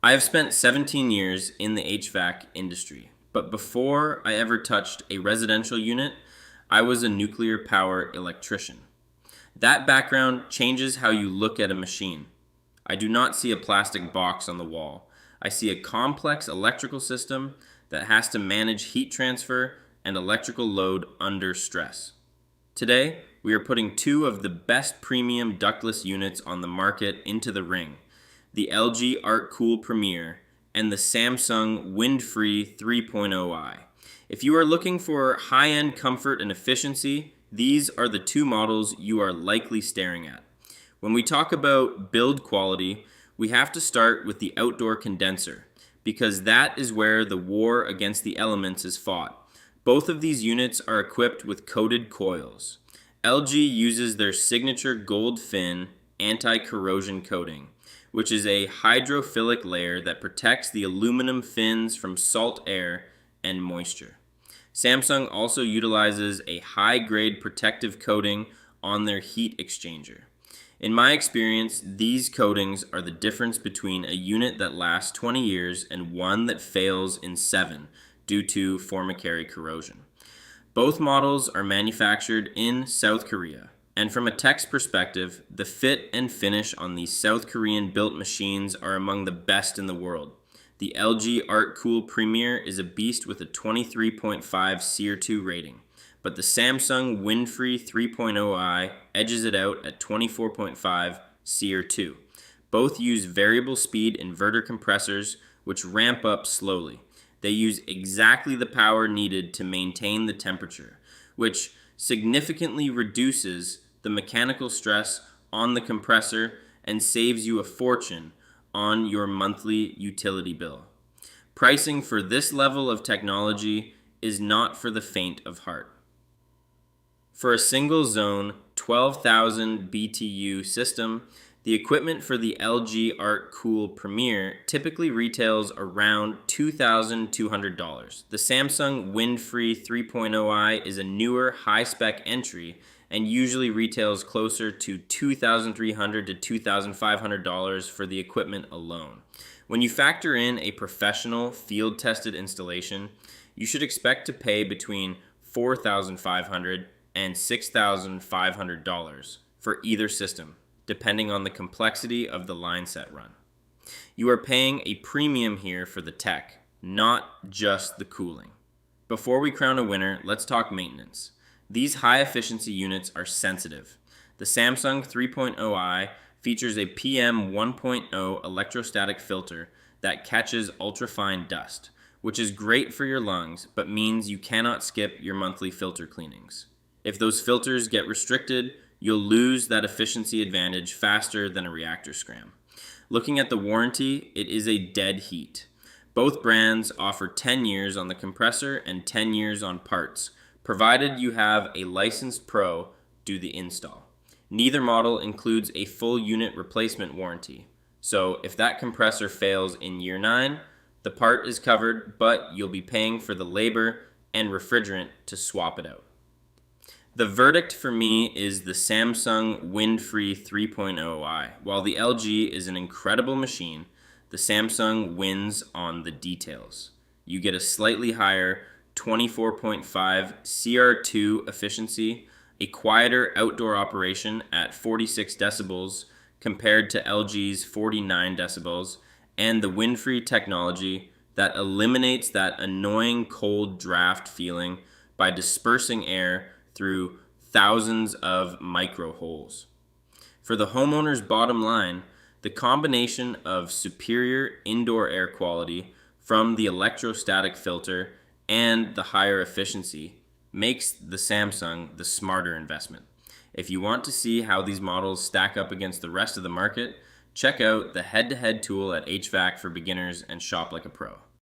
I have spent 17 years in the HVAC industry, but before I ever touched a residential unit, I was a nuclear power electrician. That background changes how you look at a machine. I do not see a plastic box on the wall. I see a complex electrical system that has to manage heat transfer and electrical load under stress. Today, we are putting two of the best premium ductless units on the market into the ring: the LG ArcCool Premier and the Samsung WindFree 3.0i. If you are looking for high-end comfort and efficiency, these are the two models you are likely staring at. When we talk about build quality, we have to start with the outdoor condenser, because that is where the war against the elements is fought. Both of these units are equipped with coated coils. LG uses their signature gold fin anti-corrosion coating, which is a hydrophilic layer that protects the aluminum fins from salt air and moisture. Samsung also utilizes a high-grade protective coating on their heat exchanger. In my experience, these coatings are the difference between a unit that lasts 20 years and one that fails in 7 due to formicary corrosion. Both models are manufactured in South Korea, and from a tech's perspective, the fit and finish on these South Korean built machines are among the best in the world. The LG ArcCool Premier is a beast with a 23.5 SEER2 rating, but the Samsung WindFree 3.0i edges it out at 24.5 SEER2. Both use variable speed inverter compressors, which ramp up slowly. They use exactly the power needed to maintain the temperature, which significantly reduces the mechanical stress on the compressor and saves you a fortune on your monthly utility bill. Pricing for this level of technology is not for the faint of heart. For a single zone 12,000 BTU system, the equipment for the LG ArcCool Premier typically retails around $2,200. The Samsung WindFree 3.0i is a newer high-spec entry and usually retails closer to $2,300 to $2,500 for the equipment alone. When you factor in a professional field-tested installation, you should expect to pay between $4,500 and $6,500 for either system, depending on the complexity of the line set run. You are paying a premium here for the tech, not just the cooling. Before we crown a winner, let's talk maintenance. These high-efficiency units are sensitive. The Samsung 3.0i features a PM 1.0 electrostatic filter that catches ultrafine dust, which is great for your lungs, but means you cannot skip your monthly filter cleanings. If those filters get restricted, you'll lose that efficiency advantage faster than a reactor scram. Looking at the warranty, it is a dead heat. Both brands offer 10 years on the compressor and 10 years on parts, provided you have a licensed pro do the install. Neither model includes a full unit replacement warranty, so if that compressor fails in year 9, the part is covered, but you'll be paying for the labor and refrigerant to swap it out. The verdict for me is the Samsung WindFree 3.0i. While the LG is an incredible machine, the Samsung wins on the details. You get a slightly higher 24.5 CR2 efficiency, a quieter outdoor operation at 46 decibels compared to LG's 49 decibels, and the WindFree technology that eliminates that annoying cold draft feeling by dispersing air through thousands of micro holes. For the homeowner's bottom line, the combination of superior indoor air quality from the electrostatic filter and the higher efficiency makes the Samsung the smarter investment. If you want to see how these models stack up against the rest of the market, check out the head-to-head tool at HVAC for Beginners and Shop Like a Pro.